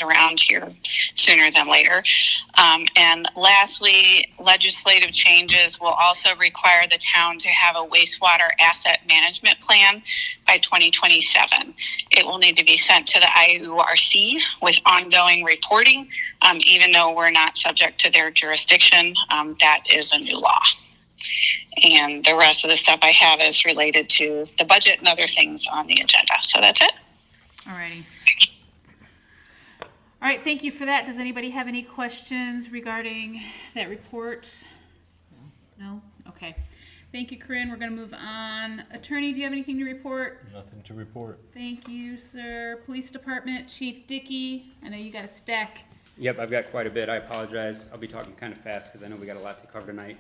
around here sooner than later. And lastly, legislative changes will also require the town to have a wastewater asset management plan by 2027. It will need to be sent to the IURC with ongoing reporting, even though we're not subject to their jurisdiction. That is a new law. And the rest of the stuff I have is related to the budget and other things on the agenda. So that's it. All righty. All right, thank you for that. Does anybody have any questions regarding that report? No? Okay. Thank you, Corinne. We're going to move on. Attorney, do you have anything to report? Nothing to report. Thank you, sir. Police Department, Chief Dickey. I know you got a stack. Yep, I've got quite a bit. I apologize. I'll be talking kind of fast because I know we got a lot to cover tonight.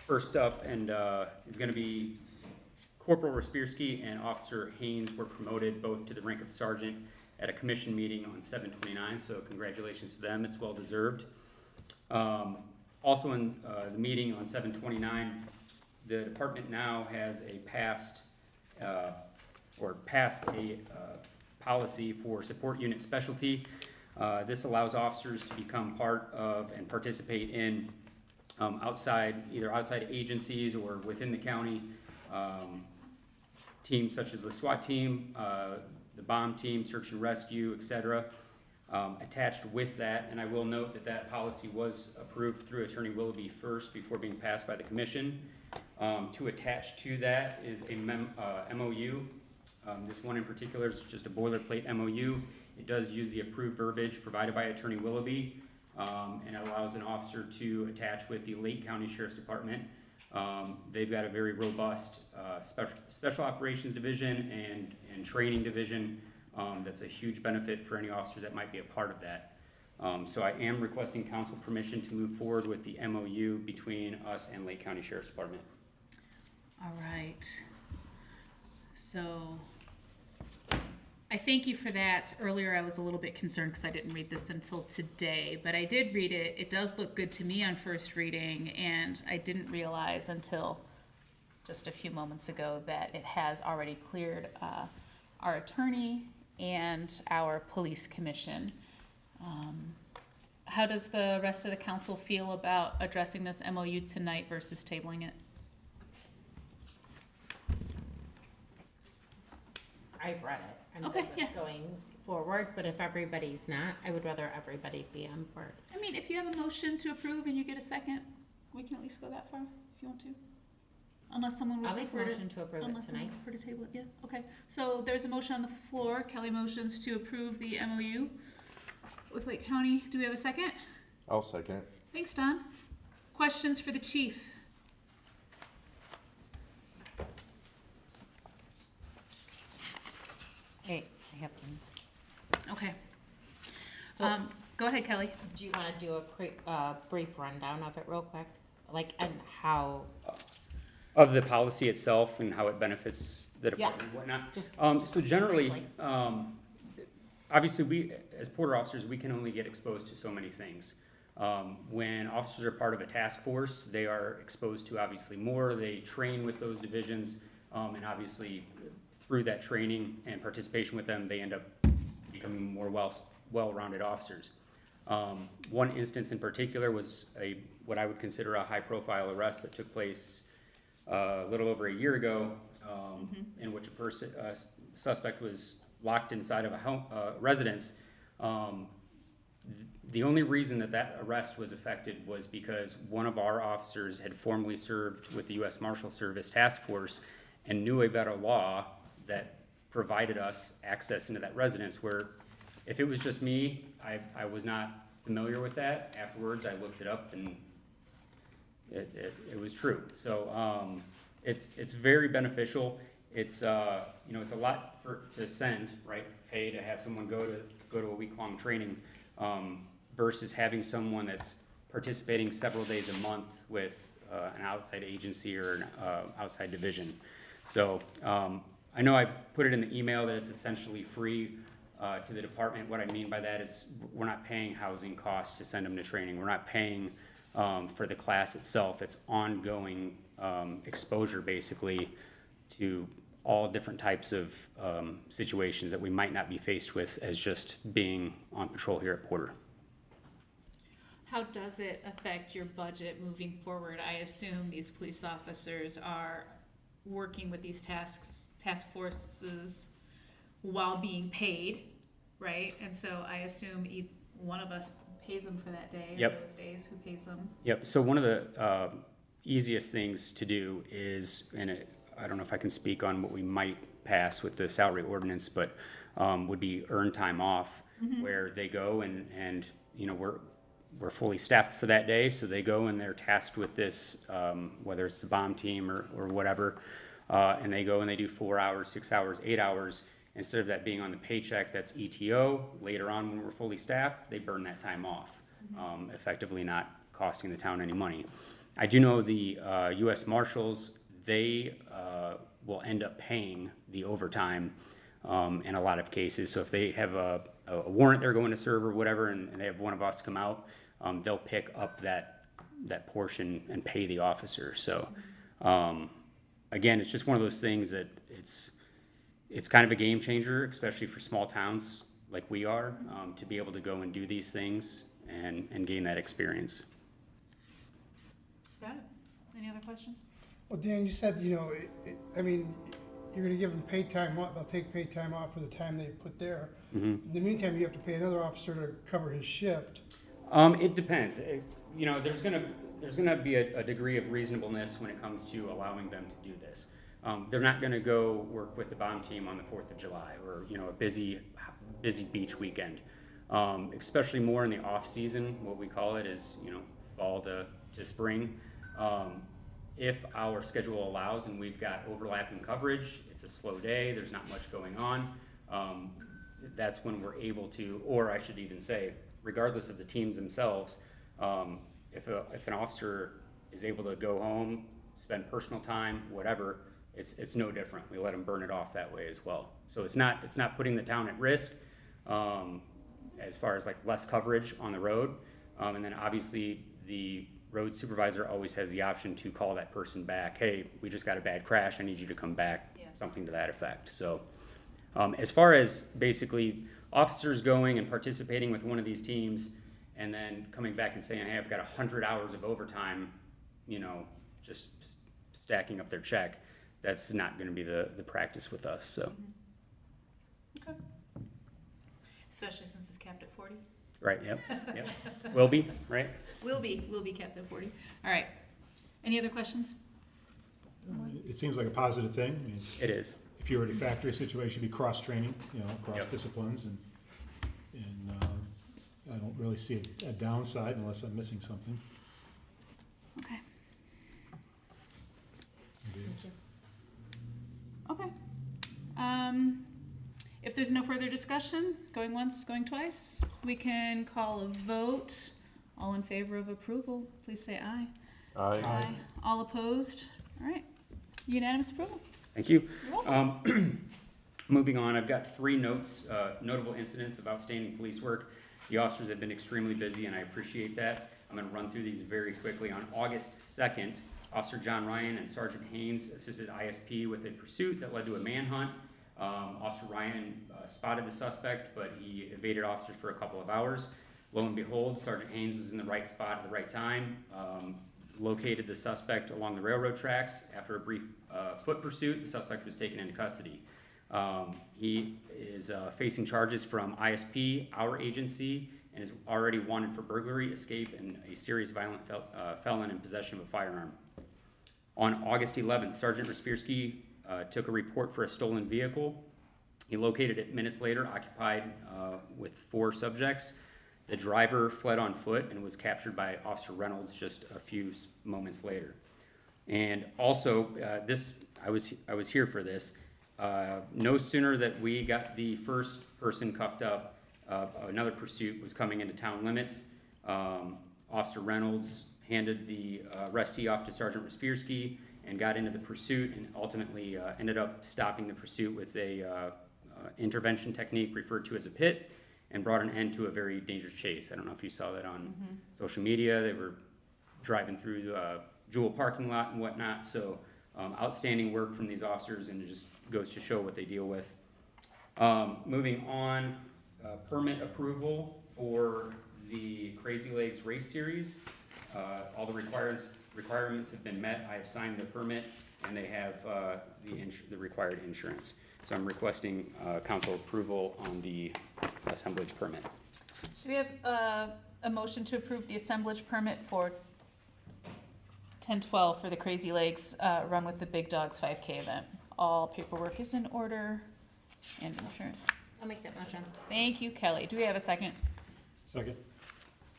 First up is going to be Corporal Respirski and Officer Haynes were promoted both to the rank of sergeant at a commission meeting on 7/29, so congratulations to them. It's well deserved. Also in the meeting on 7/29, the department now has a passed a policy for support unit specialty. This allows officers to become part of and participate in either outside agencies or within the county, teams such as the SWAT team, the bomb team, search and rescue, etc. Attached with that, and I will note that that policy was approved through Attorney Willoughby first before being passed by the commission. To attach to that is a MOU. This one in particular is just a boilerplate MOU. It does use the approved verbiage provided by Attorney Willoughby, and it allows an officer to attach with the Lake County Sheriff's Department. They've got a very robust special operations division and training division. That's a huge benefit for any officers that might be a part of that. So I am requesting council permission to move forward with the MOU between us and Lake County Sheriff's Department. All right. So I thank you for that. Earlier I was a little bit concerned because I didn't read this until today, but I did read it. It does look good to me on first reading, and I didn't realize until just a few moments ago that it has already cleared our attorney and our police commission. How does the rest of the council feel about addressing this MOU tonight versus tabling it? I've read it. I'm Okay, good with yeah. going forward, but if everybody's not, I would rather everybody be on board. I mean, if you have a motion to approve and you get a second, we can at least go that far if you want to. Unless someone would I'll make a prefer to. motion to approve it Unless someone tonight. would prefer to table it, yeah, okay. So there's a motion on the floor. Kelly motions to approve the MOU with Lake County. Do we have a second? I'll second. Thanks, Don. Questions for the chief? Hey, I have one. Okay. So- Go ahead, Kelly. Do you wanna do a brief rundown of it real quick? Like, and how, Of the policy itself and how it benefits the department and whatnot. just. So generally, briefly. obviously we, as Porter officers, we can only get exposed to so many things. When officers are part of a task force, they are exposed to obviously more, they train with those divisions, and obviously through that training and participation with them, they end up becoming more well-rounded officers. One instance in particular was what I would consider a high-profile arrest that took place a little over a year ago, in which a suspect was locked inside of a residence. The only reason that arrest was effected was because one of our officers had formerly served with the U.S. Marshal Service Task Force and knew about a law that provided us access into that residence, where if it was just me, I was not familiar with that. Afterwards, I looked it up and it was true. So it's very beneficial. It's it's a lot to send, right? Pay to have someone go to a week-long training, versus having someone that's participating several days a month with an outside agency or an outside division. So I know I put it in the email that it's essentially free to the department. What I mean by that is we're not paying housing costs to send them to training. We're not paying for the class itself. It's ongoing exposure basically to all different types of situations that we might not be faced with as just being on patrol here at Porter. How does it affect your budget moving forward? I assume these police officers are working with these task forces while being paid, right? And so I assume one of us pays them for that day or Yep. those days. Who pays them? Yep, so one of the easiest things to do is, I don't know if I can speak on what we might pass with the salary ordinance, but would be earned time off, where they go and you know, we're fully staffed for that day, so they go and they're tasked with this, whether it's the bomb team or whatever, and they go and they do 4 hours, 6 hours, 8 hours. Instead of that being on the paycheck, that's ETO. Later on, when we're fully staffed, they burn that time off, effectively not costing the town any money. I do know the U.S. Marshals, they will end up paying the overtime in a lot of cases. So if they have a warrant they're going to serve or whatever, and they have one of us come out, they'll pick up that portion and pay the officer. So again, it's just one of those things that it's kind of a game changer, especially for small towns like we are, to be able to go and do these things and gain that experience. Got it. Any other questions? Well, Dan, you said, you know, I mean, you're gonna give them paid time off, they'll take paid time off for the time they put there. In the meantime, you have to pay another officer to cover his shift. It depends. You know, there's gonna be a degree of reasonableness when it comes to allowing them to do this. They're not gonna go work with the bomb team on the 4th of July or, you know, a busy beach weekend. Especially more in the off season, what we call it is, you know, fall to spring. If our schedule allows and we've got overlapping coverage, it's a slow day, there's not much going on, that's when we're able to, or I should even say, regardless of the teams themselves, if an officer is able to go home, spend personal time, whatever, it's no different. We let them burn it off that way as well. So it's not putting the town at risk as far as like less coverage on the road. And then obviously the road supervisor always has the option to call that person back. Hey, we just got a bad crash. I need you to come back. Yeah. Something to that effect. So as far as basically officers going and participating with one of these teams and then coming back and saying, hey, I've got 100 hours of overtime, you know, just stacking up their check, that's not going to be the practice with us. So, Okay. Especially since it's capped at 40. right, yep. Will be, right? Will be capped at 40. All right. Any other questions? It seems like a positive thing. I mean, It is. if you were in a factory situation, it'd be cross-training, you know, across Yep. disciplines, and I don't really see a downside unless I'm missing something. Okay. Maybe. Okay. If there's no further discussion, going once, going twice, we can call a vote. All in favor of approval, please say aye. Aye. All opposed? All right. Unanimous approval. Thank you. You're welcome. Moving on, I've got 3 notes, notable incidents of outstanding police work. The officers have been extremely busy, and I appreciate that. I'm going to run through these very quickly. On August 2nd, Officer John Ryan and Sergeant Haynes assisted ISP with a pursuit that led to a manhunt. Officer Ryan spotted the suspect, but he evaded officers for a couple of hours. Lo and behold, Sergeant Haynes was in the right spot at the right time, located the suspect along the railroad tracks. After a brief foot pursuit, the suspect was taken into custody. He is facing charges from ISP, our agency, and is already wanted for burglary, escape, and a serious violent felon in possession of a firearm. On August 11th, Sergeant Respirski took a report for a stolen vehicle. He located it minutes later, occupied with 4 subjects. The driver fled on foot and was captured by Officer Reynolds just a few moments later. And also, I was here for this. No sooner that we got the first person cuffed up, another pursuit was coming into town limits. Officer Reynolds handed the arrestee off to Sergeant Respirski and got into the pursuit, and ultimately ended up stopping the pursuit with a intervention technique referred to as a pit, and brought an end to a very dangerous chase. I don't know if you saw that on social media. They were driving through the Jewel parking lot and whatnot. So outstanding work from these officers, and just goes to show what they deal with. Moving on, permit approval for the Crazy Legs Race Series. All the requirements have been met. I have signed the permit, and they have the required insurance. So I'm requesting council approval on the assemblage permit. Do we have a motion to approve the assemblage permit for 10-12 for the Crazy Legs Run with the Big Dogs 5K event? All paperwork is in order and insurance. I'll make that motion. Thank you, Kelly. Do we have a second? Second.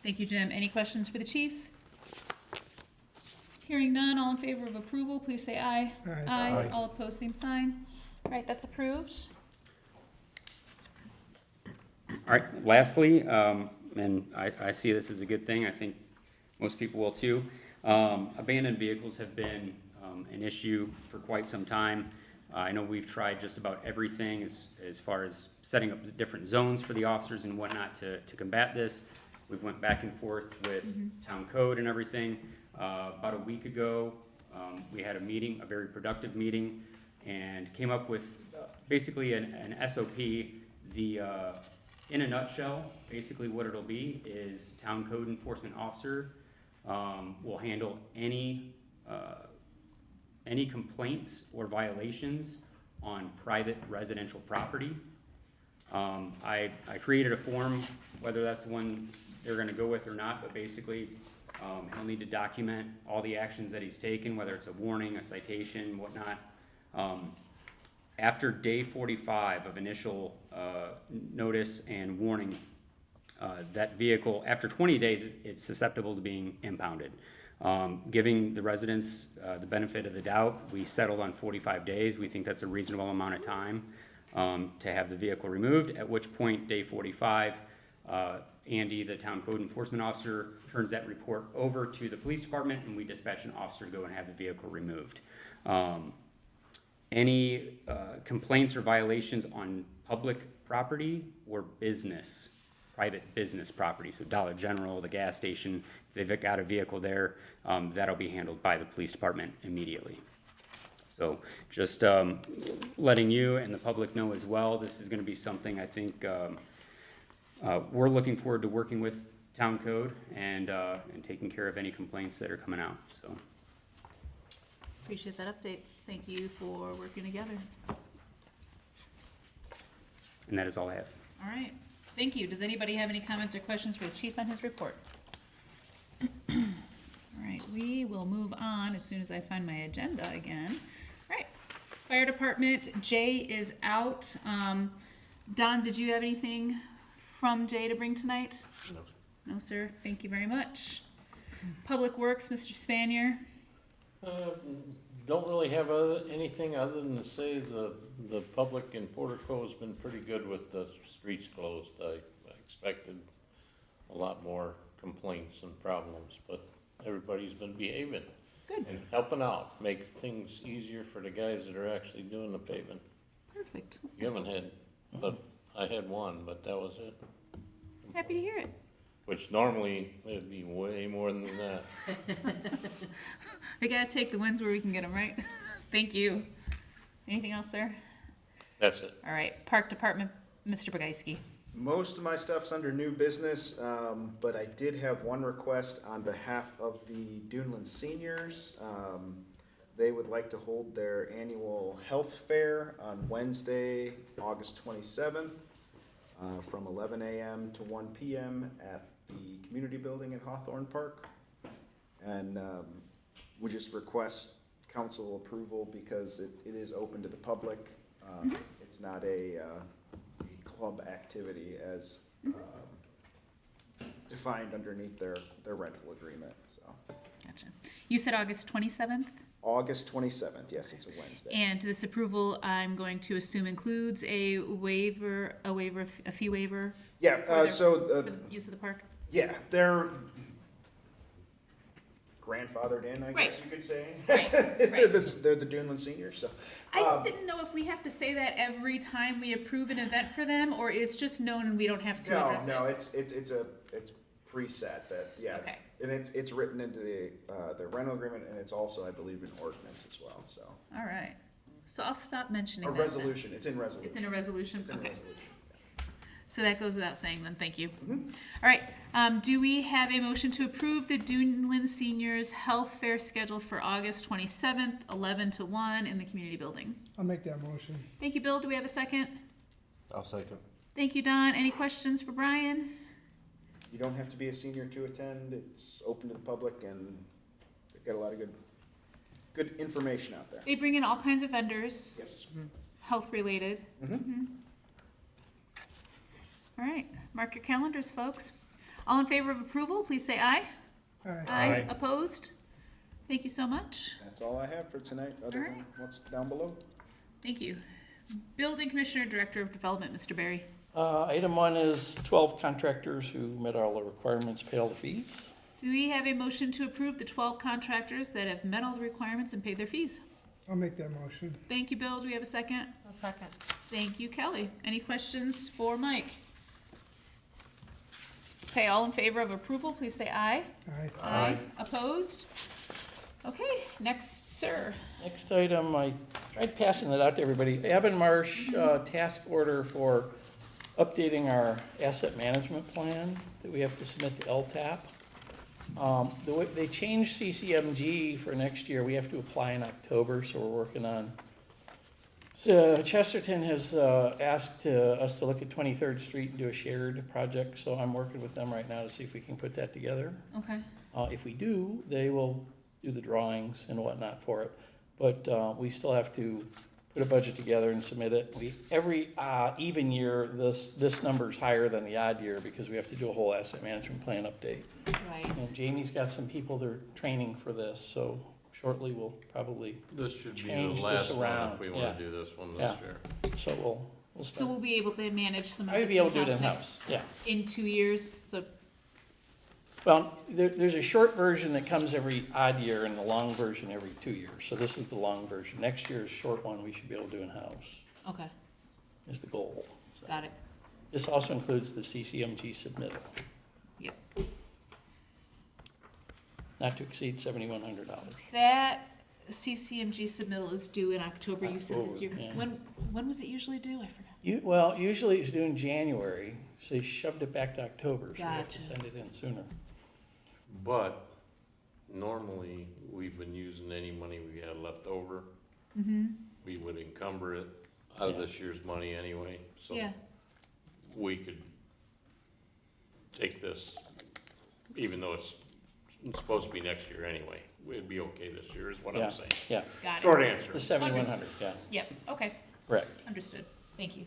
Thank you, Jim. Any questions for the chief? Hearing none, all in favor of approval, please say aye. Aye. Aye. All opposed, same sign. All right, that's approved. All right, lastly, and I see this as a good thing, I think most people will too. Abandoned vehicles have been an issue for quite some time. I know we've tried just about everything as far as setting up different zones for the officers and whatnot to combat this. We've went back and forth with town code and everything. About a week ago, we had a meeting, a very productive meeting, and came up with basically an SOP. In a nutshell, basically what it'll be is town code enforcement officer will handle any complaints or violations on private residential property. I created a form, whether that's the one they're gonna go with or not, but basically, he'll need to document all the actions that he's taken, whether it's a warning, a citation, whatnot. After day 45 of initial notice and warning, that vehicle, after 20 days, it's susceptible to being impounded. Giving the residents the benefit of the doubt, we settled on 45 days. We think that's a reasonable amount of time to have the vehicle removed, at which point, day 45, Andy, the town code enforcement officer, turns that report over to the police department, and we dispatch an officer to go and have the vehicle removed. Any complaints or violations on public property or business, private business property, so Dollar General, the gas station, if they've got a vehicle there, that'll be handled by the police department immediately. So just letting you and the public know as well, this is gonna be something I think we're looking forward to working with town code and taking care of any complaints that are coming out, so. Appreciate that update. Thank you for working together. And that is all I have. All right, thank you. Does anybody have any comments or questions for the chief on his report? All right, we will move on as soon as I find my agenda again. All right, fire department, Jay is out. Don, did you have anything from Jay to bring tonight? No. No, sir. Thank you very much. Public Works, Mr. Spanier. Don't really have anything other than to say the public in Portico has been pretty good with the streets closed. I expected a lot more complaints and problems, but everybody's been behaving. Good. And helping out, make things easier for the guys that are actually doing the paving. Perfect. You haven't had, but I had one, but that was it. Happy to hear it. Which normally it'd be way more than that. We gotta take the wins where we can get them, right? Thank you. Anything else, sir? That's it. All right, Park Department, Mr. Bogaski. Most of my stuff's under new business, but I did have one request on behalf of the Duneland seniors. They would like to hold their annual health fair on Wednesday, August 27th, from 11 a.m. to 1 p.m. at the community building at Hawthorne Park. And we just request council approval because it is open to the public. It's not a club activity as defined underneath their rental agreement, so. Gotcha. You said August 27th? August 27th, yes, it's a Wednesday. And this approval, I'm going to assume includes a fee waiver Yeah, for so, the use of the park? yeah, they're grandfathered in, I Right. guess you could say. Right, They're right. they're the Duneland seniors, so. I just didn't know if we have to say that every time we approve an event for them, or it's just known and we don't have to address it? No, it's preset that, yeah. Okay. And it's written into the rental agreement, and it's also, I believe, an ordinance as well, so. All right. So I'll stop mentioning A that then. resolution, it's in resolution. It's in a resolution? It's in a Okay. resolution. So that goes without saying then, thank you. Mhm. All right, do we have a motion to approve the Duneland Seniors Health Fair schedule for August 27th, 11 to 1 in the community building? I'll make that motion. Thank you, Bill. Do we have a second? I'll second. Thank you, Don. Any questions for Brian? You don't have to be a senior to attend, it's open to the public, and they've got a lot of good information out there. They bring in all kinds of vendors, Yes. health related. Mhm. All right, mark your calendars, folks. All in favor of approval, please say aye. Aye. Aye. Opposed? Thank you so much. That's all I have for tonight, other All than right. what's down below. Thank you. Building Commissioner, Director of Development, Mr. Barry. Item 1 is 12 contractors who met all the requirements, pay all the fees. Do we have a motion to approve the 12 contractors that have met all the requirements and paid their fees? I'll make that motion. Thank you, Bill. Do we have a second? A second. Thank you, Kelly. Any questions for Mike? Okay, all in favor of approval, please say aye. Aye. Aye. Opposed? Okay, next, sir. Next item, I tried passing it out to everybody. Marsh task order for updating our asset management plan that we have to submit to LTAP. The way, they changed CCMG for next year. We have to apply in October, so we're working on. So Chesterton has asked us to look at 23rd Street and do a shared project, so I'm working with them right now to see if we can put that together. Okay. If we do, they will do the drawings and whatnot for it. But we still have to put a budget together and submit it. Every even year, this number's higher than the odd year because we have to do a whole asset management plan update. Right. And Jamie's got some people that are training for this, so shortly we'll probably, This should be Change the this last one around, if we yeah. wanna do this one Yeah. this year. so we'll So start. we'll be able to manage some of I'd this be able to do it next- in-house, yeah. in 2 years, so, Well, there's a short version that comes every odd year and the long version every 2 years. So this is the long version. Next year's short one, we should be able to do in-house, okay, is the goal. So got it. this also includes the CCMG submittal, Yep. not to exceed $7,100. That CCMG submittal is due in October, you said this year. Yeah. When was it usually due? I forgot. Well, usually it's due in January, so they shoved it back to October, so we have to Gotcha. send it in sooner. But normally, we've been using any money we had left over. Mm-hmm, We would encumber it out of Yeah. this year's money anyway, so yeah, we could take this, even though it's supposed to be next year anyway. It'd be okay this year, is what Yeah. I'm saying. Yeah, got it. Short answer. the 7,100, yeah, Yep, okay, correct. understood. Thank you.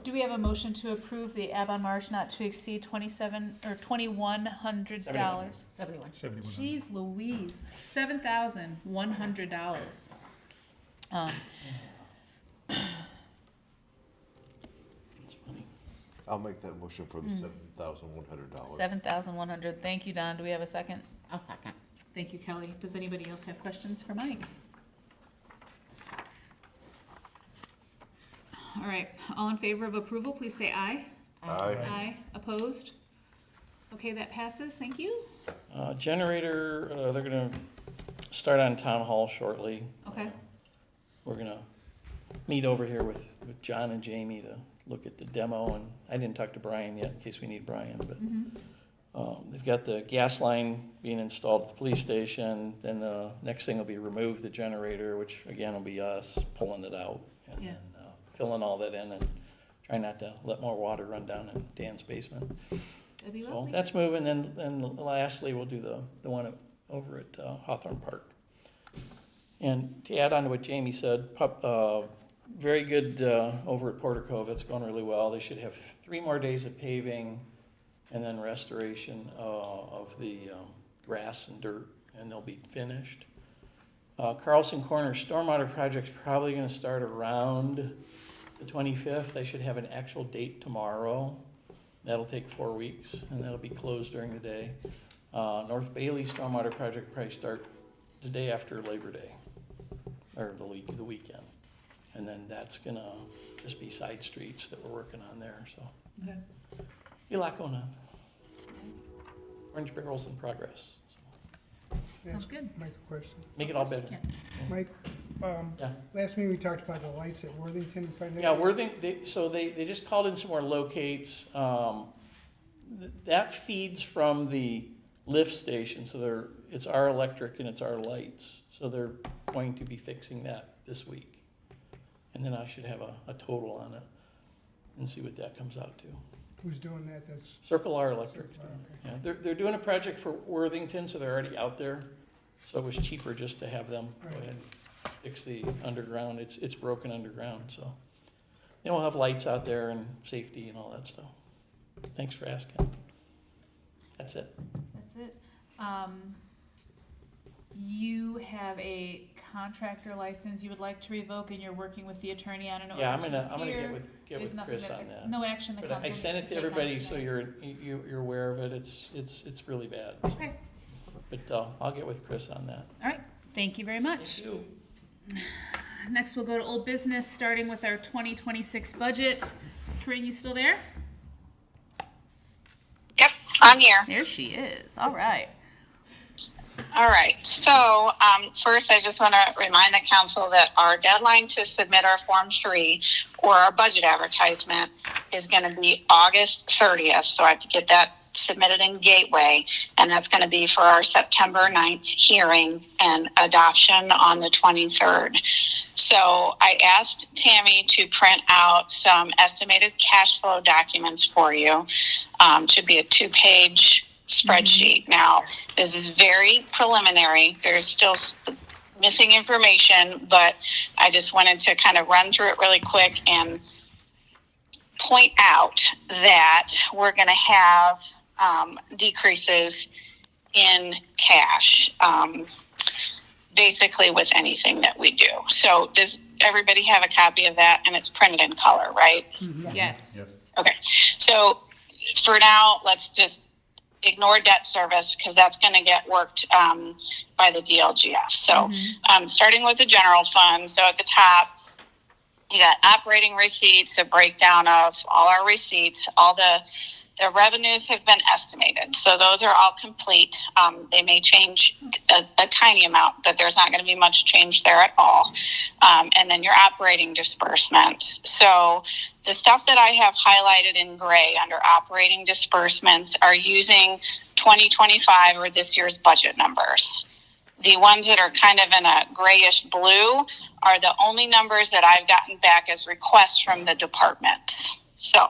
Do we have a motion to approve the Avon Marsh not to exceed $2,100? 71. 7,100. Jeez Louise, $7,100. That's funny. I'll make that motion for the $7,100. 7,100. Thank you, Don. Do we have a second? A second. Thank you, Kelly. Does anybody else have questions for Mike? All right, all in favor of approval, please say aye. Aye. Aye. Opposed? Okay, that passes. Thank you. Generator, they're gonna start on Town Hall shortly. Okay. We're gonna meet over here with John and Jamie to look at the demo, and I didn't talk to Brian yet, in case we need Brian, but they've got the gas line being installed at the police station, then the next thing will be remove the generator, which again will be us pulling it out, and Yeah. then filling all that in and trying not to let more water run down in Dan's basement. That'd be So lovely. that's moving, then lastly, we'll do the one over at Hawthorne Park. And to add on to what Jamie said, very good over at Porter Cove, it's going really well. They should have 3 more days of paving and then restoration of the grass and dirt, and they'll be finished. Carlson Corner Stormwater Project's probably gonna start around the 25th. I should have an actual date tomorrow. That'll take 4 weeks, and that'll be closed during the day. North Bailey Stormwater Project will probably start the day after Labor Day, or the weekend. And then that's gonna just be side streets that we're working on there, so. Okay. Be a lot going on. Orange barrels in progress. So Sounds good. Mike, a question. make it all Of course better. you can. Mike, Yeah. Last meeting, we talked about the lights at Worthington. Yeah, they just called in some more locates. That feeds from the lift station, so it's our electric and it's our lights. So they're going to be fixing that this week. And then I should have a total on it and see what that comes out to. Who's doing that? That's, Circle R Electric. okay. Yeah, they're doing a project for Worthington, so they're already out there. So it was cheaper just to have them go Right. ahead and fix the underground. It's broken underground, so. Then we'll have lights out there and safety and all that stuff. Thanks for asking. That's it. That's it. You have a contractor license you would like to revoke, and you're working with the attorney on an order Yeah, I'm to gonna appear. get There's with nothing Chris that on that. no action the But council I sent needs it to to take on everybody, so tonight. you're aware of it. It's really bad. Okay, But I'll get with Chris on that. all right. Thank you very much. Thank you. Next, we'll go to old business, starting with our 2026 budget. Corinne, you still there? Yep, I'm here. There she is. All right. All right, so first I just want to remind the council that our deadline to submit our Form 3 or our budget advertisement is going to be August 30th. So I have to get that submitted in Gateway, and that's going to be for our September 9th hearing and adoption on the 23rd. So I asked Tammy to print out some estimated cash flow documents for you. Should be a 2-page spreadsheet. Now, this is very preliminary. There's still missing information, but I just wanted to kind of run through it really quick and point out that we're going to have decreases in cash, basically with anything that we do. So does everybody have a copy of that? And it's printed in color, right? Yes. Okay. So for now, let's just ignore debt service because that's going to get worked by the DLGF. So starting with the general fund. So at the top, you got operating receipts, a breakdown of all our receipts. All the revenues have been estimated. So those are all complete. They may change a tiny amount, but there's not going to be much change there at all. And then your operating disbursements. So the stuff that I have highlighted in gray under operating disbursements are using 2025 or this year's budget numbers. The ones that are kind of in a grayish blue are the only numbers that I've gotten back as requests from the departments. So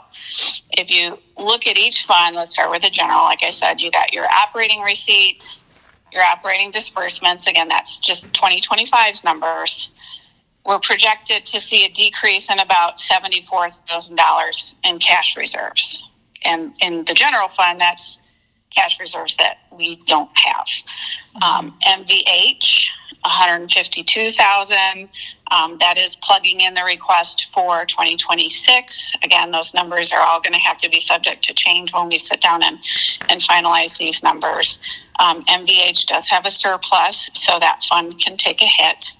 if you look at each fund, let's start with the general. Like I said, you got your operating receipts, your operating disbursements. Again, that's just 2025's numbers. We're projected to see a decrease in about $74,000 in cash reserves. And in the general fund, that's cash reserves that we don't have. MVH, $152,000. That is plugging in the request for 2026. Again, those numbers are all going to have to be subject to change when we sit down and finalize these numbers. MVH does have a surplus, so that fund can take a hit.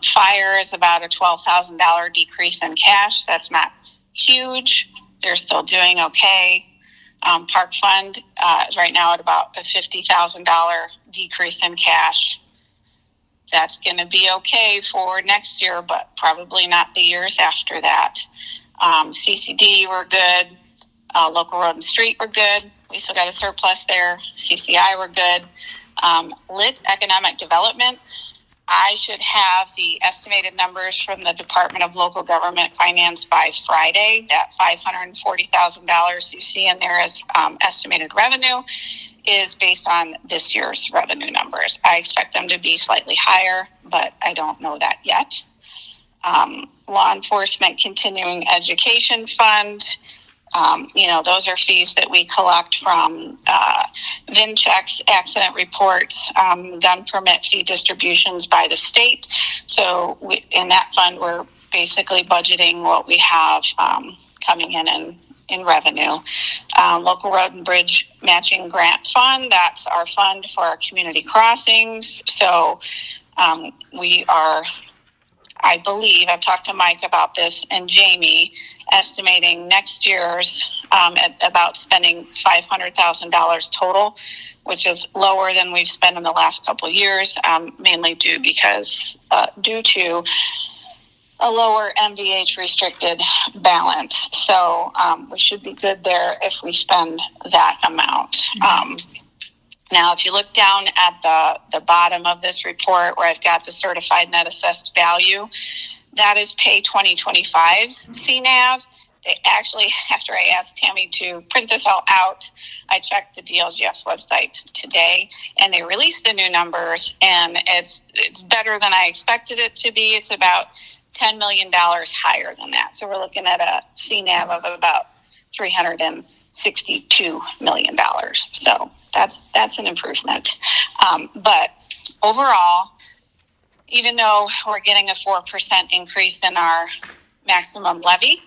Fire is about a $12,000 decrease in cash. That's not huge. They're still doing okay. Park fund is right now at about a $50,000 decrease in cash. That's going to be okay for next year, but probably not the years after that. CCD, we're good. Local road and street, we're good. We still got a surplus there. CCI, we're good. Lit economic development, I should have the estimated numbers from the Department of Local Government Finance by Friday. That $540,000 you see in there as estimated revenue is based on this year's revenue numbers. I expect them to be slightly higher, but I don't know that yet. Law enforcement continuing education fund. Those are fees that we collect from VIN checks, accident reports, gun permit fee distributions by the state. So in that fund, we're basically budgeting what we have coming in revenue. Local road and bridge matching grant fund, that's our fund for our community crossings. So we are I believe, I've talked to Mike about this and Jamie, estimating next year's at about spending $500,000 total, which is lower than we've spent in the last couple of years, mainly due to a lower MVH restricted balance. So we should be good there if we spend that amount. Now, if you look down at the bottom of this report where I've got the certified net assessed value, that is pay 2025's CNAV. They actually, after I asked Tammy to print this all out, I checked the DLGF's website today, and they released the new numbers, and it's better than I expected it to be. It's about $10 million higher than that. So we're looking at a CNAV of about $362 million. So that's an improvement. But overall, even though we're getting a 4% increase in our maximum levy,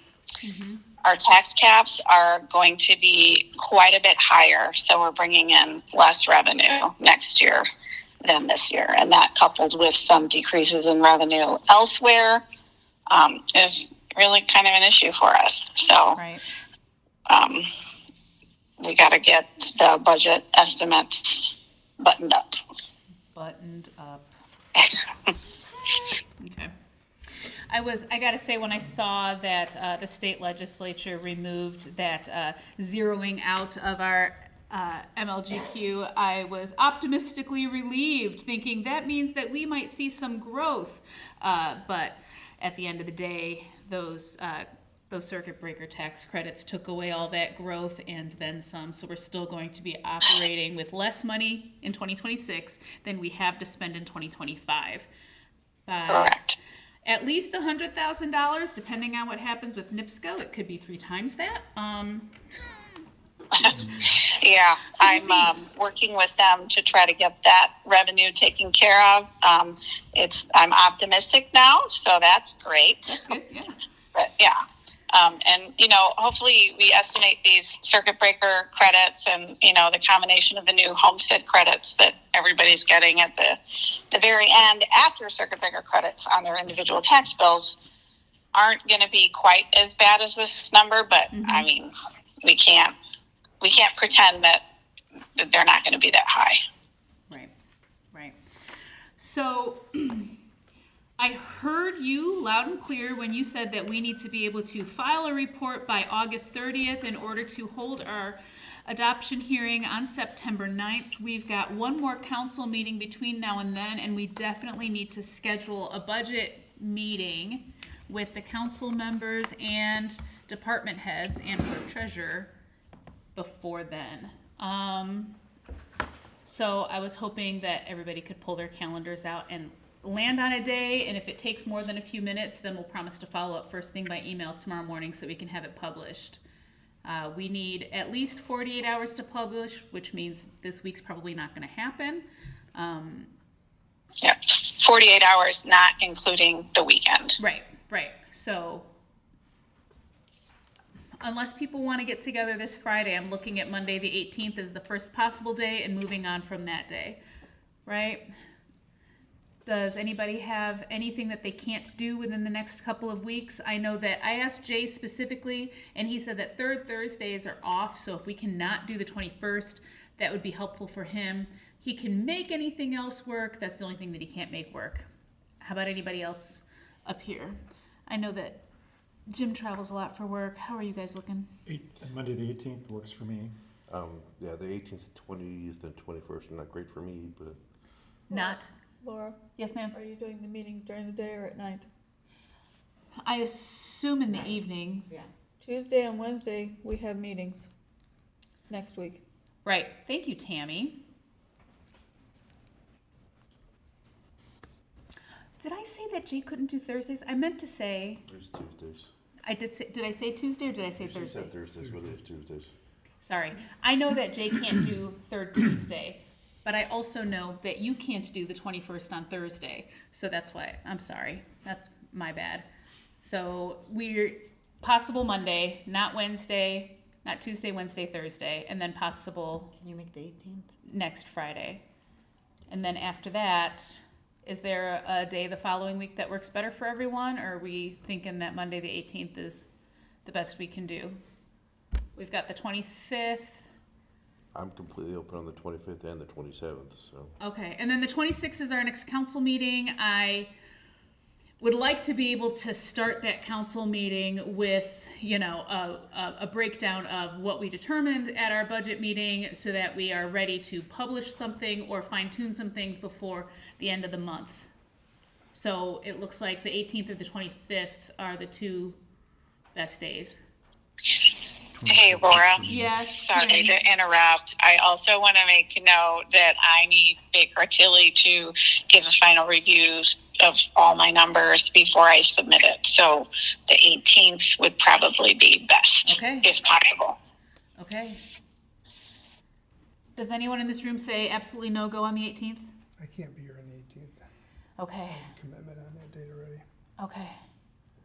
our tax caps are going to be quite a bit higher. So we're bringing in less revenue next year than this year. And that, coupled with some decreases in revenue elsewhere, is really kind of an issue for us. So Right. We got to get the budget estimates buttoned up. Buttoned up. Okay. I gotta say, when I saw that the state legislature removed that zeroing out of our MLGQ, I was optimistically relieved, thinking that means that we might see some growth. But at the end of the day, those circuit breaker tax credits took away all that growth and then some. So we're still going to be operating with less money in 2026 than we have to spend in 2025. Correct. At least $100,000, depending on what happens with NIPSCO. It could be 3 times that. Yeah, we'll see. I'm working with them to try to get that revenue taken care of. I'm optimistic now, so that's great. That's good, yeah. But yeah. And, hopefully we estimate these circuit breaker credits and, the combination of the new homestead credits that everybody's getting at the very end after circuit breaker credits on their individual tax bills aren't going to be quite as bad as this number. But I mean, we can't pretend that they're not going to be that high. Right. So I heard you loud and clear when you said that we need to be able to file a report by August 30th in order to hold our adoption hearing on September 9th. We've got one more council meeting between now and then, and we definitely need to schedule a budget meeting with the council members and department heads and our treasurer before then. So I was hoping that everybody could pull their calendars out and land on a day, and if it takes more than a few minutes, then we'll promise to follow up first thing by email tomorrow morning so we can have it published. We need at least 48 hours to publish, which means this week's probably not going to happen. Yeah, 48 hours, not including the weekend. Right. So unless people want to get together this Friday, I'm looking at Monday the 18th as the first possible day and moving on from that day, right? Does anybody have anything that they can't do within the next couple of weeks? I know that I asked Jay specifically, and he said that third Thursdays are off, so if we cannot do the 21st, that would be helpful for him. He can make anything else work. That's the only thing that he can't make work. How about anybody else up here? I know that Jim travels a lot for work. How are you guys looking? Monday, the 18th works for me. Yeah, the 18th, 20th, and 21st are not great for me, but Not. Laura, Yes, ma'am. are you doing the meetings during the day or at night? I assume in the evenings. Yeah. Tuesday and Wednesday, we have meetings next week. Right. Thank you, Tammy. Did I say that Jay couldn't do Thursdays? I meant to say, there's Tuesdays. I did say, did I say Tuesday or did I say She Thursday? said Thursdays, but it is Tuesdays. Sorry. I know that Jay can't do third Tuesday, but I also know that you can't do the 21st on Thursday. So that's why, I'm sorry. That's my bad. So we're possible Monday, not Wednesday, not Tuesday, Wednesday, Thursday, and then possible Can you make the 18th? next Friday. And then after that, Is there a day the following week that works better for everyone, or are we thinking that Monday the 18th is the best we can do? We've got the 25th. I'm completely open on the 25th and the 27th, so. Okay, and then the 26th is our next council meeting. I would like to be able to start that council meeting with, you know, a breakdown of what we determined at our budget meeting so that we are ready to publish something or fine tune some things before the end of the month. So it looks like the 18th or the 25th are the two best days. Hey, Laura. Yes. Sorry Karen. to interrupt. I also want to make note that I need Baker Tilly to give a final reviews of all my numbers before I submit it. So the 18th would probably be best, Okay. if possible. Okay. Does anyone in this room say absolutely no go on the 18th? I can't be here on the 18th. Okay. Commitment on that date already. Okay.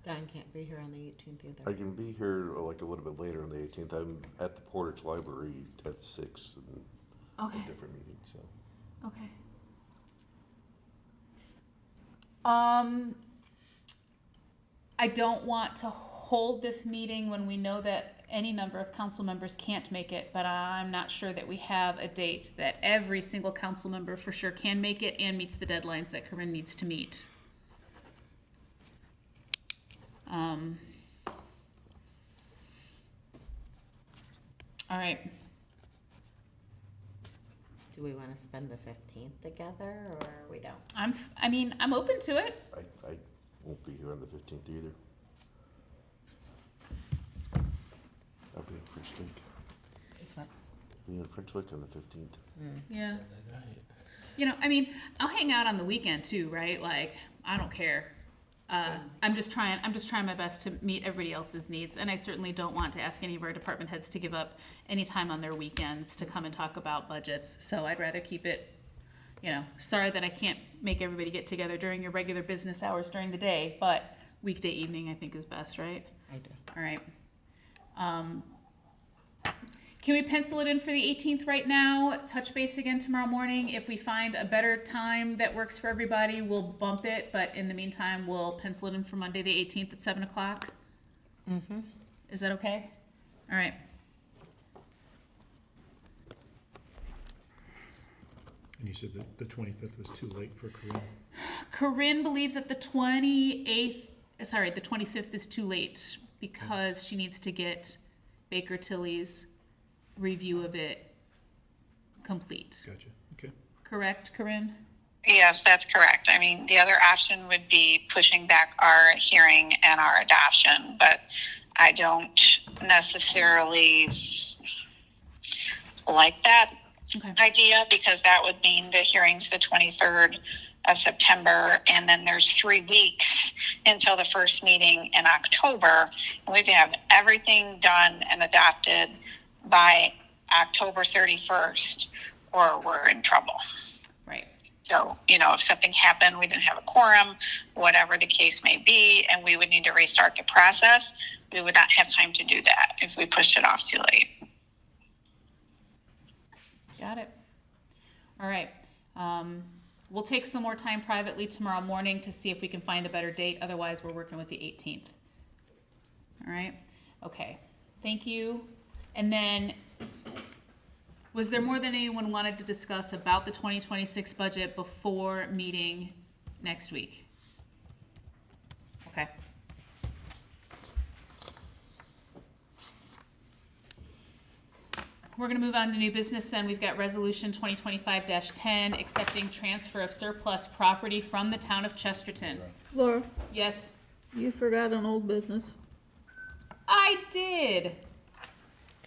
Don can't be here on the 18th either. I can be here like a little bit later on the 18th. I'm at the Portage Library at 6 and Okay. a different meeting, so. Okay. I don't want to hold this meeting when we know that any number of council members can't make it, but I'm not sure that we have a date that every single council member for sure can make it and meets the deadlines that Corinne needs to meet. All right. Do we want to spend the 15th together, or we don't? I'm open to it. I won't be here on the 15th either. I'll be in French Lake. It's what? Be in French Lake on the 15th. Yeah. You know, I'll hang out on the weekend too, right? Like, I don't care. I'm just trying my best to meet everybody else's needs, and I certainly don't want to ask any of our department heads to give up any time on their weekends to come and talk about budgets. So I'd rather keep it, you know, sorry that I can't make everybody get together during your regular business hours during the day, but weekday evening I think is best, right? I do. All right. Can we pencil it in for the 18th right now? Touch base again tomorrow morning. If we find a better time that works for everybody, we'll bump it. But in the meantime, we'll pencil it in for Monday the 18th at 7 o'clock. Mm-hmm. Is that okay? All right. And you said that the 25th was too late for Corinne? Corinne believes that the 25th is too late because she needs to get Baker Tilly's review of it complete. Gotcha, okay. Correct, Corinne? Yes, that's correct. I mean, the other option would be pushing back our hearing and our adoption, but I don't necessarily like that Okay. idea because that would mean the hearing's the 23rd of September, and then there's 3 weeks until the first meeting in October. And we'd have everything done and adopted by October 31st, or we're in trouble. Right. So, you know, if something happened, we didn't have a quorum, whatever the case may be, and we would need to restart the process, we would not have time to do that if we pushed it off too late. Got it. All right. We'll take some more time privately tomorrow morning to see if we can find a better date. Otherwise, we're working with the 18th. All right. Okay. Thank you. And then, was there more than anyone wanted to discuss about the 2026 budget before meeting next week? Okay. We're going to move on to new business then. We've got Resolution 2025-10, accepting transfer of surplus property from the town of Chesterton. Laura, Yes, you forgot an old business. I did.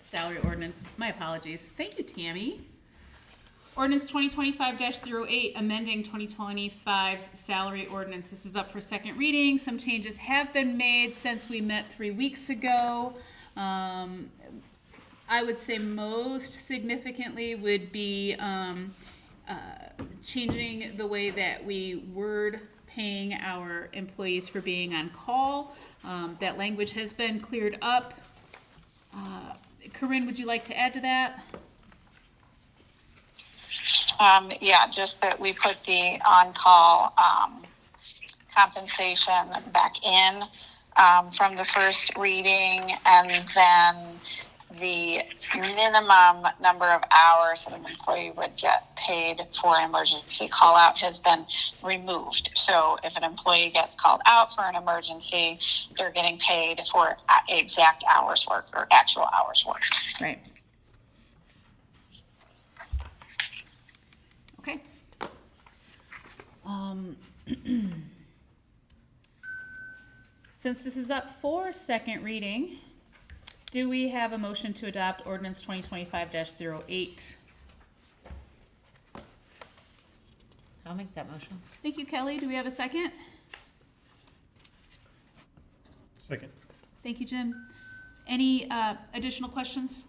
Salary ordinance. My apologies. Thank you, Tammy. Ordinance 2025-08, amending 2025's salary ordinance. This is up for second reading. Some changes have been made since we met 3 weeks ago. I would say most significantly would be changing the way that we word paying our employees for being on call. That language has been cleared up. Corinne, would you like to add to that? Yeah, just that we put the on-call, compensation back in, from the first reading, and then the minimum number of hours that an employee would get paid for an emergency call out has been removed. So if an employee gets called out for an emergency, they're getting paid for exact hours worked or actual hours worked. Right. Okay. Since this is up for second reading, do we have a motion to adopt ordinance 2025-08? I'll make that motion. Thank you, Kelly. Do we have a second? Second. Thank you, Jim. Any additional questions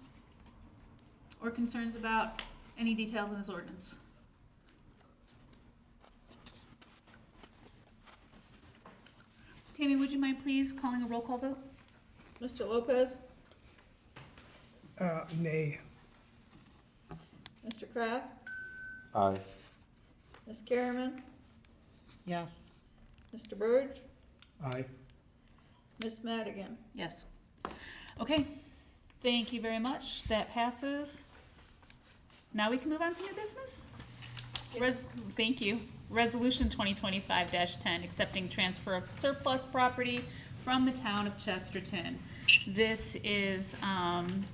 or concerns about any details in this ordinance? Tammy, would you mind please calling a roll call vote? Mr. Lopez, Nay. Mr. Kraft, Aye. Ms. Karaman, Yes. Mr. Burge, Aye. Ms. Madigan. Yes. Okay, thank you very much. That passes. Now we can move on to new business? Thank you. Resolution 2025-10, accepting transfer of surplus property from the town of Chesterton. This is an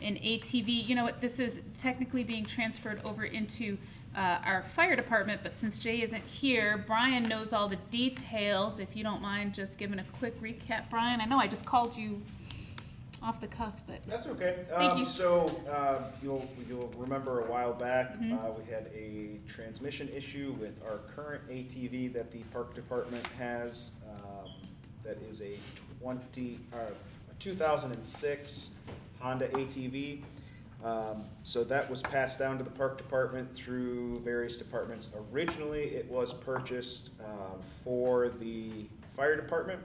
ATV. You know what, this is technically being transferred over into our fire department, but since Jay isn't here, Brian knows all the details. If you don't mind just giving a quick recap, Brian. I know I just called you off the cuff, but That's okay. Thank you. So, you'll remember a while back, we had a transmission issue with our current ATV that the park department has. That is a 2006 Honda ATV. So that was passed down to the park department through various departments. Originally, it was purchased for the fire department.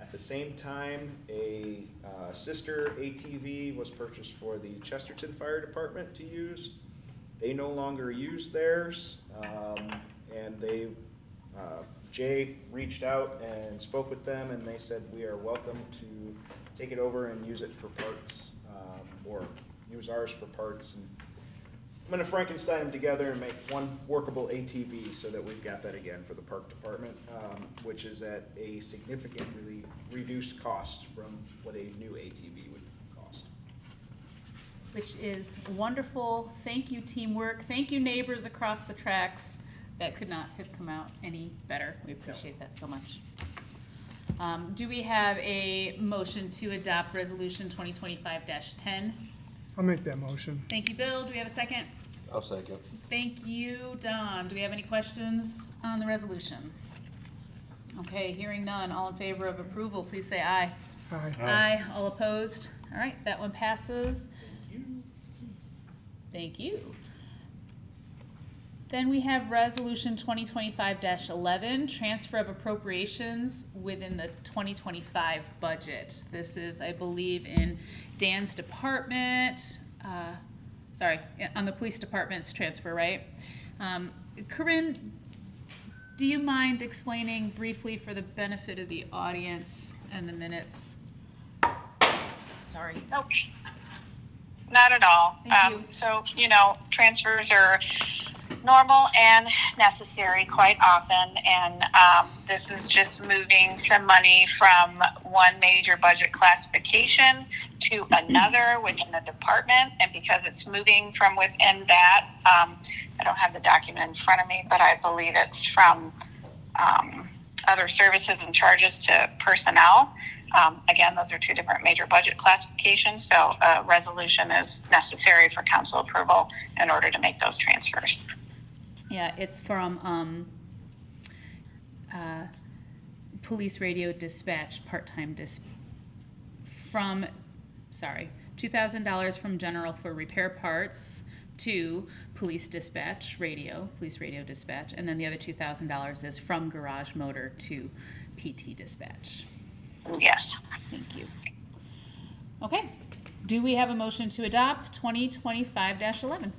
At the same time, a sister ATV was purchased for the Chesterton Fire Department to use. They no longer use theirs, and they, Jay reached out and spoke with them, and they said we are welcome to take it over and use it for parts, or use ours for parts. And I'm gonna Frankenstein them together and make one workable ATV so that we've got that again for the park department, which is at a significantly reduced cost from what a new ATV would cost. which is wonderful. Thank you, teamwork. Thank you, neighbors across the tracks. That could not have come out any better. We appreciate that so much. Do we have a motion to adopt resolution 2025-10? I'll make that motion. Thank you, Bill. Do we have a second? I'll second. Thank you, Don. Do we have any questions on the resolution? Okay, hearing none. All in favor of approval, please say aye. Aye. Aye. All opposed? All right, that one passes. Thank you. Then we have resolution 2025-11, transfer of appropriations within the 2025 budget. This is, I believe, in Dan's department, on the police department's transfer, right? Corinne, do you mind explaining briefly for the benefit of the audience and the minutes? Sorry. Nope. Not at all. Thank you. So, transfers are normal and necessary quite often, and this is just moving some money from one major budget classification to another within the department. And because it's moving from within that, I don't have the document in front of me, but I believe it's from other services and charges to personnel. Again, those are two different major budget classifications, so a resolution is necessary for council approval in order to make those transfers. Yeah, it's from police radio dispatch, part-time $2,000 from general for repair parts to police radio dispatch, and then the other $2,000 is from garage motor to PT dispatch. Yes. Thank you. Okay, do we have a motion to adopt 2025-11?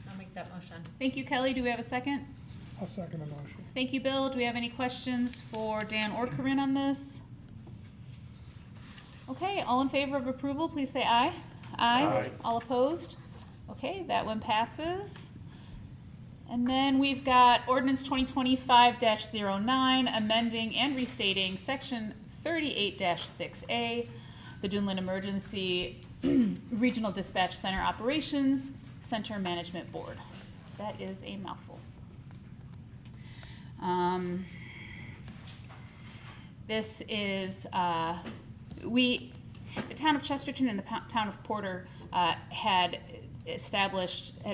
I'll that motion. Thank you, Kelly. Do we have a second? I'll second the motion. Thank you, Bill. Do we have any questions for Dan or Corinne on this? Okay, all in favor of approval, please say aye. Aye. All opposed? Okay, that one passes. And then we've got ordinance 2025-09, amending and restating section 38-6A, the Dunlin Emergency Regional Dispatch Center Operations Center Management Board. That is a mouthful. This is, the town of Chesterton and the town of Porter had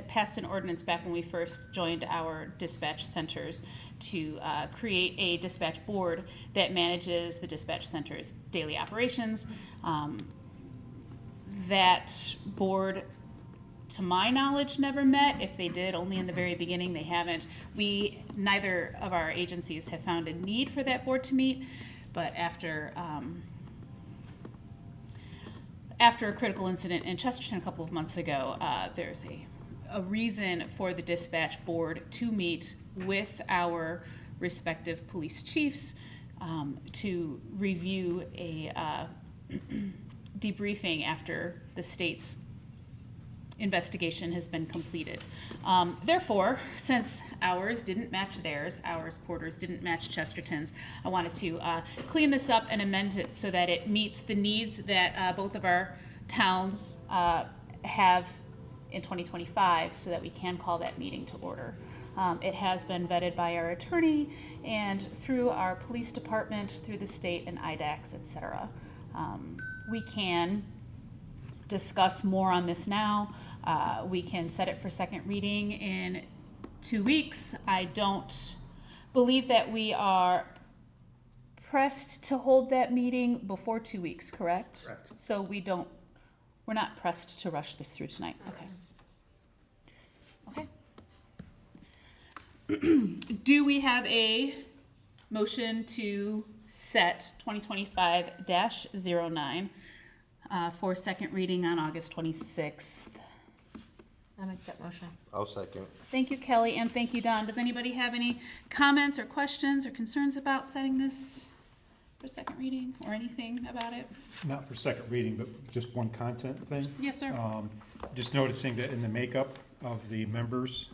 passed an ordinance back when we first joined our dispatch centers to create a dispatch board that manages the dispatch center's daily operations. That board, to my knowledge, never met. If they did, only in the very beginning. They haven't. Neither of our agencies have found a need for that board to meet, but after a critical incident in Chesterton a couple of months ago, there's a reason for the dispatch board to meet with our respective police chiefs to review a debriefing after the state's investigation has been completed. Therefore, since ours didn't match theirs, Porter's didn't match Chesterton's, I wanted to clean this up and amend it so that it meets the needs that both of our towns have in 2025 so that we can call that meeting to order. It has been vetted by our attorney and through our police department, through the state and IDACs, etc. We can discuss more on this now. We can set it for second reading in 2 weeks. I don't believe that we are pressed to hold that meeting before 2 weeks, correct? Correct. So we're not pressed to rush this through tonight. Okay. Do we have a motion to set 2025-09 for second reading on August 26th? I'll make that motion. I'll second. Thank you, Kelly, and thank you, Don. Does anybody have any comments or questions or concerns about setting this for second reading or anything about it? Not for second reading, but just one content thing. Yes, sir. Just noticing that in the makeup of the members,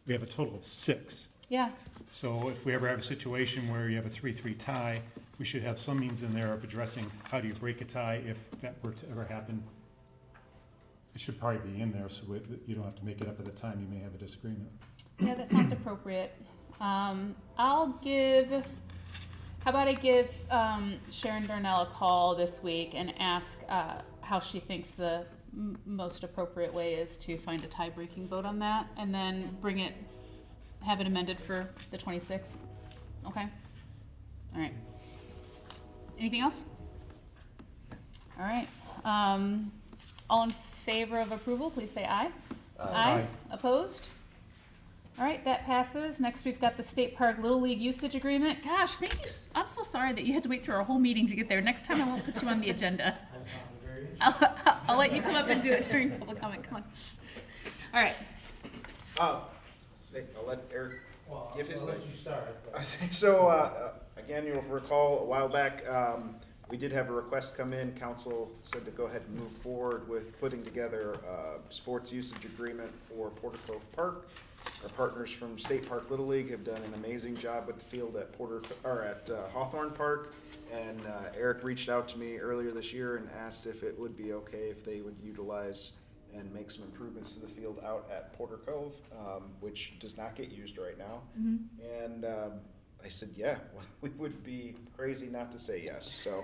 we have a total of 6. Yeah. So if we ever have a situation where you have a 3-3 tie, we should have some means in there of addressing how do you break a tie if that were to ever happen. It should probably be in there so you don't have to make it up at the time you may have a disagreement. Yeah, that sounds appropriate. How about I give Sharon Burnell a call this week and ask how she thinks the most appropriate way is to find a tie-breaking vote on that, and then have it amended for the 26th. Okay? All right. Anything else? All right. All in favor of approval, please say aye. Aye. Opposed? All right, that passes. Next, we've got the State Park Little League usage agreement. Gosh, thank you. I'm so sorry that you had to wait through our whole meeting to get there. Next time I won't put you on the agenda. I'll let you come up and do it during public comment. Come on. All right. I'll let Eric give his I'll thing. let you start. So, again, you'll recall a while back, we did have a request come in. Council said to go ahead and move forward with putting together a sports usage agreement for Porter Cove Park. Our partners from State Park Little League have done an amazing job with the field at Hawthorne Park. And Eric reached out to me earlier this year and asked if it would be okay if they would utilize and make some improvements to the field out at Porter Cove, which does not get used right now. And I said, yeah, we would be crazy not to say yes. So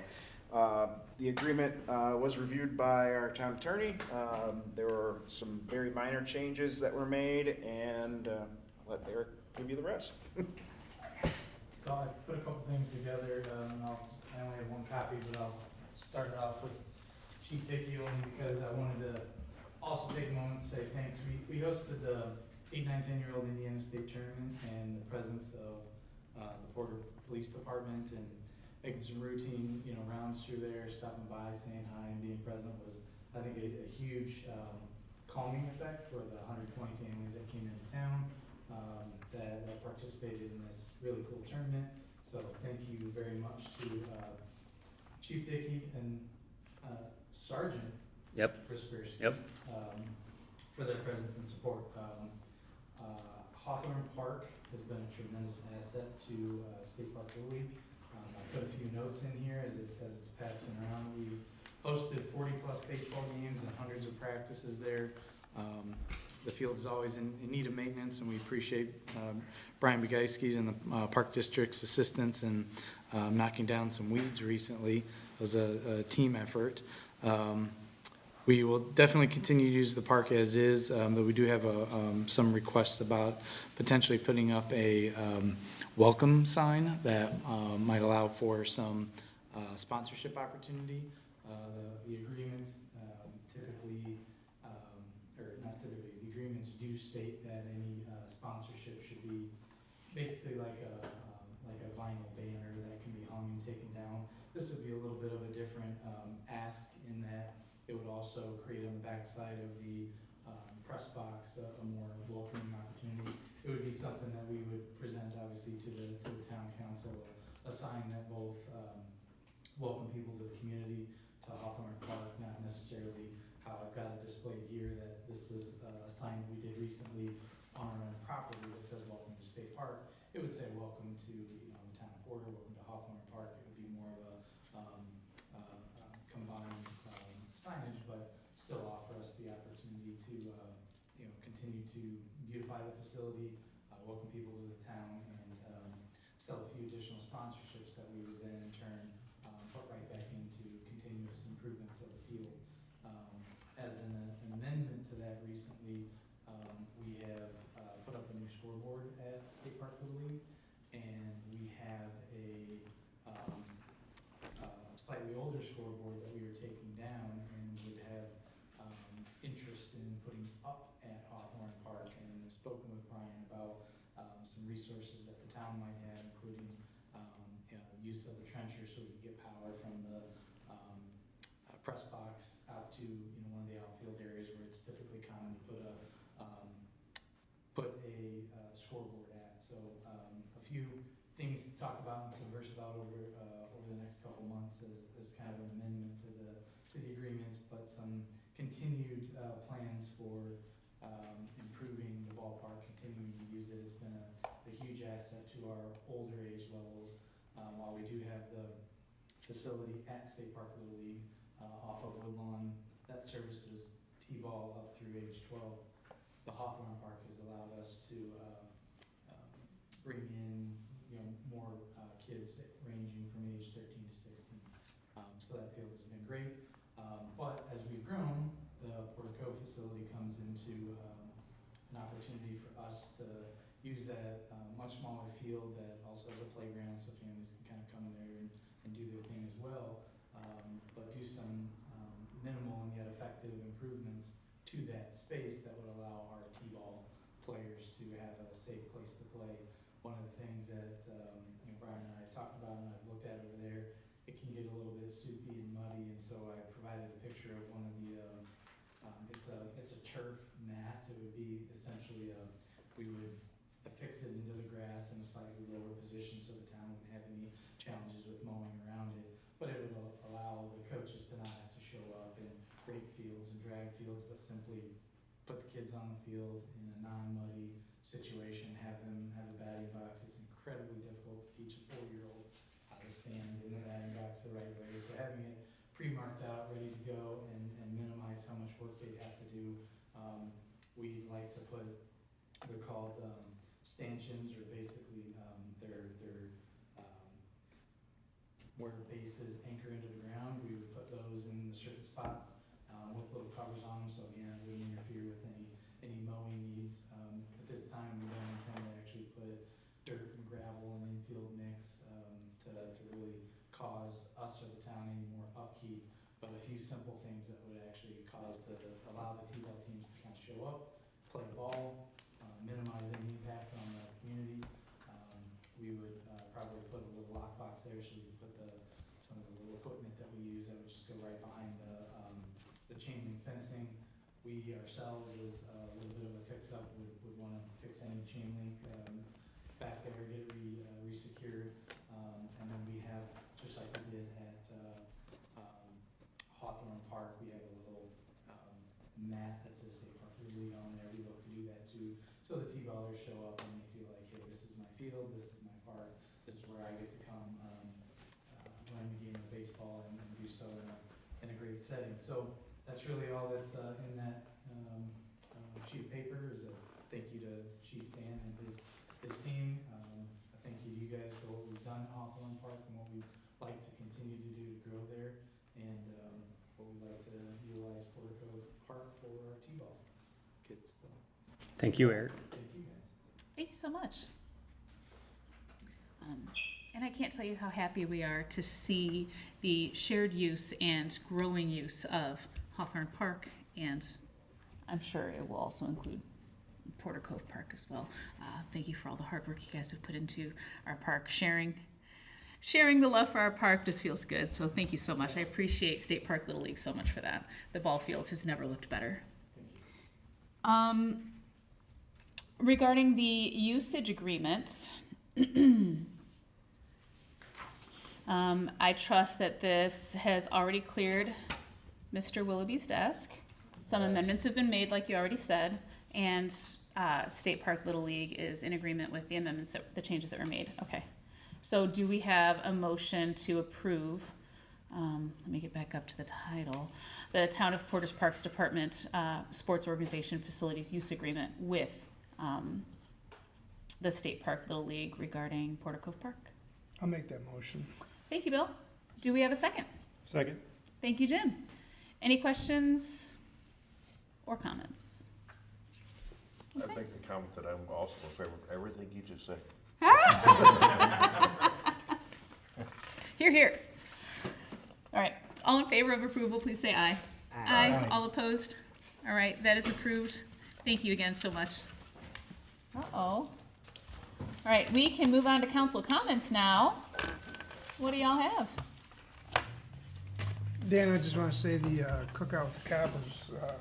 the agreement was reviewed by our town attorney. There were some very minor changes that were made, and I'll let Eric give you the rest. So I put a couple things together. I only have one copy, but I'll start it off with Chief Dickey only because I wanted to also take a moment to say thanks. We hosted the 8, 9, 10-year-old Indiana State Tournament in the presence of the Porter Police Department, and making some routine, rounds through there, stopping by, saying hi, and being present was, I think, a huge calming effect for the 120 families that came into town, that participated in this really cool tournament. So thank you very much to Chief Dickey and Sergeant Yep. Kaspersky, Yep. for their presence and support. Hawthorne Park has been a tremendous asset to State Park Little League. I put a few notes in here as it's passing around. We hosted 40-plus baseball games and hundreds of practices there. The field is always in need of maintenance, and we appreciate Brian Begeiski's and the Park District's assistance in knocking down some weeds recently. It was a team effort. We will definitely continue to use the park as is, but we do have some requests about potentially putting up a welcome sign that might allow for some sponsorship opportunity. The agreements typically, or not typically, the agreements do state that any sponsorship should be basically like a vinyl banner that can be hung and taken down. This would be a little bit of a different ask in that it would also create on the backside of the press box a more welcoming opportunity. It would be something that we would present obviously to the town council, a sign that both welcome people to the community, to Hawthorne Park, not necessarily how I've got it displayed here, that this is a sign that we did recently on our own property that says welcome to State Park. It would say welcome to the town of Porter, welcome to Hawthorne Park. It would be more of a combined signage, but still offer us the opportunity to continue to beautify the facility, welcome people to the town, and sell a few additional sponsorships that we would then in turn put right back into continuous improvements of the field. As an amendment to that recently, we have put up a new scoreboard at State Park Little League, and we have a slightly older scoreboard that we are taking down and would have interest in putting up at Hawthorne Park, and I've spoken with Brian about some resources that the town might have, including use of the trencher so we could get power from the press box out to one of the outfield areas where it's typically common to put a scoreboard at. So a few things to talk about and converse about over the next couple months as kind of an amendment to the agreements, but some continued plans for improving the ballpark, continuing to use it. It's been a huge asset to our older age levels. While we do have the facility at State Park Little League off of Woodlawn that services T-ball up through age 12, the Hawthorne Park has allowed us to bring in more kids ranging from age 13 to 16. So that field has been great. But as we've grown, the Portico facility comes into an opportunity for us to use that much smaller field that also has a playground so families can kind of come in there and do their thing as well, but do some minimal and yet effective improvements to that space that would allow our T-ball players to have a safe place to play. One of the things that Brian and I have talked about and I've looked at over there, it can get a little bit soupy and muddy, and so I provided a picture of one of the, it's a turf mat. It would be essentially we would affix it into the grass in a slightly lower position so the town wouldn't have any challenges with mowing around it, but it would allow the coaches to not have to show up in rake fields and drag fields, but simply put the kids on the field in a non-muddy situation, have them have a batting box. It's incredibly difficult to teach a 4-year-old how to stand in the batting box the right way. So having it pre-marked out, ready to go, and minimize how much work they'd have to do. We like to put, they're called stanchions, or basically they're where bases anchor into the ground. We would put those in certain spots with little covers on them, so again, it wouldn't interfere with any mowing needs. At this time, we don't intend to actually put dirt and gravel and infield mix to really cause us or the town any more upkeep, but a few simple things that would actually allow the T-ball teams to kind of show up, play ball, minimize any impact on the community. We would probably put a little lockbox there, so we could put some of the little equipment that we use that would just go right behind the chain link fencing. We ourselves as a little bit of a fix-up, would wanna fix any chain link, back there, get it re-secured. And then we have, just like we did at, Hawthorne Park, we have a little, mat that says State Park Little League on there. We look to do that too, so the T-ballers show up and they feel like, hey, this is my field, this is my park, this is where I get to come, run the game of baseball and do so in a great setting. So that's really all that's, in that, sheet of paper, is a thank you to Chief Dan and his team. A thank you to you guys for what we've done at Hawthorne Park and what we'd like to continue to do to grow there, and what we'd like to utilize Portico Park for our T-ball kids. So, Thank you, Eric. thank you guys. Thank you so much. And I can't tell you how happy we are to see the shared use and growing use of Hawthorne Park, and I'm sure it will also include Porter Cove Park as well. Thank you for all the hard work you guys have put into our park. Sharing the love for our park just feels good, so thank you so much. I appreciate State Park Little League so much for that. The ball field has never looked better. Regarding the usage agreement, I trust that this has already cleared Mr. Willoughby's desk. Some amendments have been made, like you already said, and State Park Little League is in agreement with the amendments, the changes that were made. Okay. So do we have a motion to approve, let me get back up to the title, the Town of Porter's Parks Department Sports Organization Facilities Use Agreement with the State Park Little League regarding Porter Cove Park? I'll make that motion. Thank you, Bill. Do we have a second? Second. Thank you, Jim. Any questions or comments? I'd make the comment that I'm also in favor of everything you just said. Here, here. All right. All in favor of approval, please say aye. Aye. All opposed? All right, that is approved. Thank you again so much. Uh-oh. All right, we can move on to council comments now. What do y'all have? Dan, I just want to say the cookout with the cab was a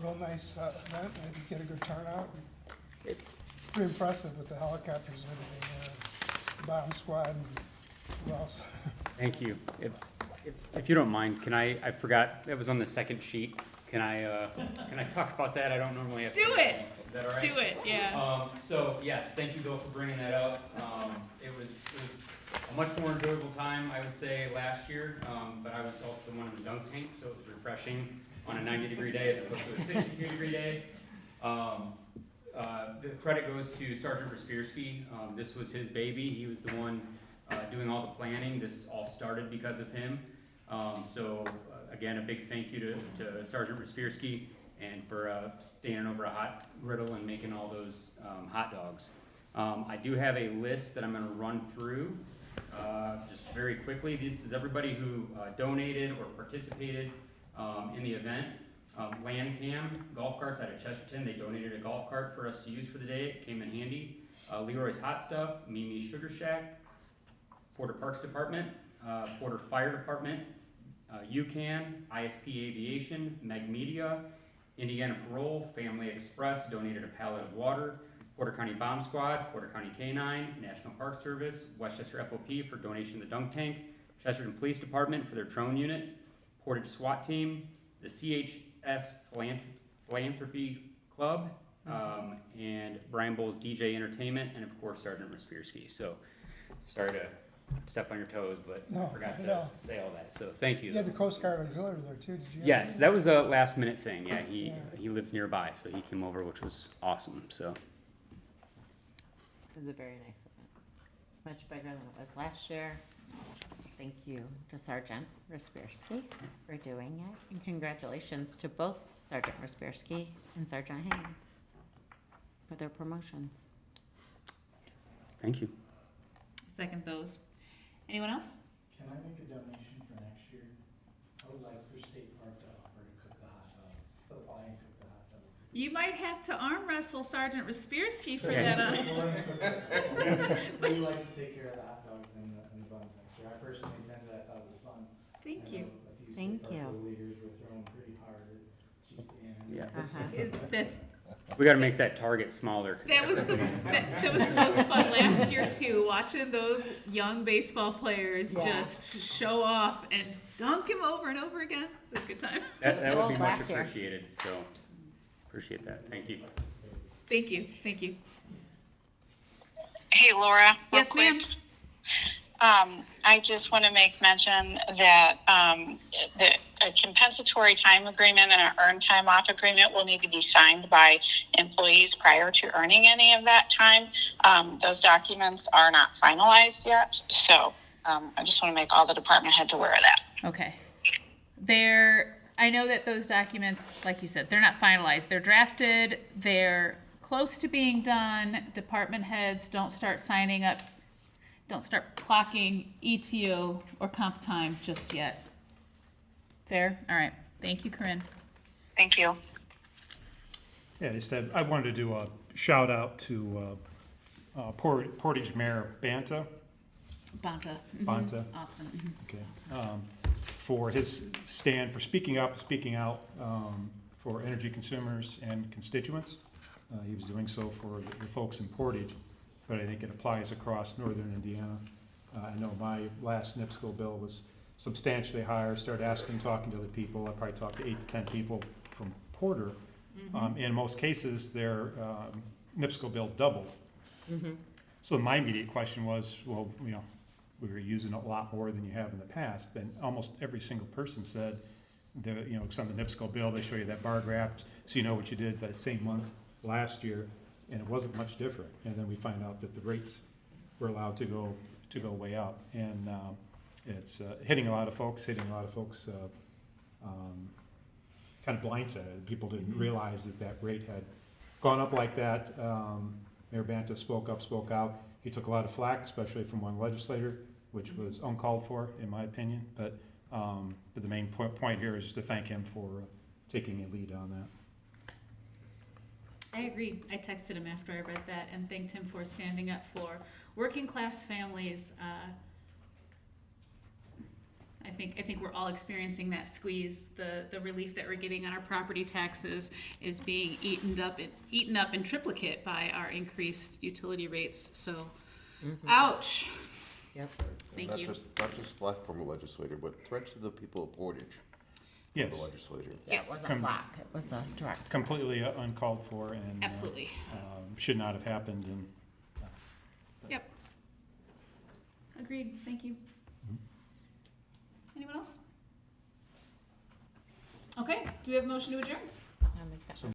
real nice event. I think you get a good turnout. Pretty impressive with the helicopters and everything. The bomb squad and who else? Thank you. If you don't mind, I forgot, it was on the second sheet. Can I talk about that? I don't normally have. Do it. Is that all right? Do it, yeah. So yes, thank you, Bill, for bringing that up. It was a much more enjoyable time, I would say, last year, but I was also the one in the dunk tank, so it was refreshing on a 90-degree day as opposed to a 62-degree day. The credit goes to Sergeant Respirski. This was his baby. He was the one doing all the planning. This all started because of him. Again, a big thank you to Sergeant Respirski and for standing over a hot griddle and making all those hot dogs. I do have a list that I'm going to run through just very quickly. This is everybody who donated or participated in the event. Land Cam golf carts out of Chesterton. They donated a golf cart for us to use for the day. It came in handy. Leroy's Hot Stuff, Mimi's Sugar Shack, Porter Parks Department, Porter Fire Department, UCAN, ISP Aviation, Meg Media, Indiana Parole, Family Express donated a pallet of water, Porter County Bomb Squad, Porter County K-9, National Park Service, Westchester FOP for donation to the dunk tank, Chesterton Police Department for their drone unit, Portage SWAT Team, the CHS Philanthropy Club, and Brian Bowles DJ Entertainment, and of course Sergeant Respirski. So, sorry to step on your toes, but No, I forgot not at to all. say all that. So thank you. You had the Coast Guard Auxiliary there too, did you? Yes, that was a last minute thing. Yeah, he lives nearby, so he came over, which was awesome. So It was a very nice event, much bigger than it was last year. Thank you to Sergeant Respirski for doing it, and congratulations to both Sergeant Respirski and Sergeant Haynes for their promotions. thank you. Second those. Anyone else? Can I make a donation for next year? I would like for State Park to offer to cook the hot dogs, supply and cook the hot dogs. You might have to arm wrestle Sergeant Respirski for Yeah. that. We like to take care of the hot dogs and the buns next year. I personally attended, I thought it was fun. Thank I you. know a few Thank State Park you. leaders were throwing pretty hard at Chief Dan. Yeah. That's, We gotta make that target smaller. 'cause that was the most fun last year too, watching those young baseball players Yeah. just show off and dunk him over and over again. It was a good time. That would be Well, much last year. appreciated, so appreciate that. Thank you. Thank you, thank you. Hey, Laura. real Yes, quick. ma'am. I just want to make mention that a compensatory time agreement and an earned time off agreement will need to be signed by employees prior to earning any of that time. Those documents are not finalized yet, so I just want to make all the department heads aware of that. Okay. I know that those documents, like you said, they're not finalized. They're drafted, they're close to being done. Department heads don't start signing up, don't start clocking ETO or comp time just yet. Fair? All right. Thank you, Corinne. Thank you. Yeah, instead, I wanted to do a shout out to Portage Mayor Banta, Bonta. Bonta, Austin. okay, for his stand for speaking up, speaking out for energy consumers and constituents. He was doing so for the folks in Portage, but I think it applies across northern Indiana. I know my last NIPSCO bill was substantially higher, started asking, talking to other people. I probably talked to 8 to 10 people from Porter. In most cases, their NIPSCO bill doubled. So my immediate question was, well, you know, we were using a lot more than you have in the past. And almost every single person said, you know, it's on the NIPSCO bill, they show you that bar graph, so you know what you did that same month last year, and it wasn't much different. And then we find out that the rates were allowed to go way up. And it's hitting a lot of folks, kind of blindsided. People didn't realize that rate had gone up like that. Mayor Banta spoke out. He took a lot of flack, especially from one legislator, which was uncalled for, in my opinion. But the main point here is to thank him for taking a lead on that. I agree. I texted him after I read that and thanked him for standing up for working class families. I think we're all experiencing that squeeze. The relief that we're getting on our property taxes is being eaten up in triplicate by our increased utility rates. So, ouch. Yep. Thank Not you. Not just flack from a legislator, but threats to the people of Portage. Yes, The legislator. Yeah, it wasn't Come- black, it was a direct. completely uncalled for and Absolutely. should not have happened. And Yep. Agreed. Thank you. Anyone else? Okay. Do we have a motion to adjourn? I'll make that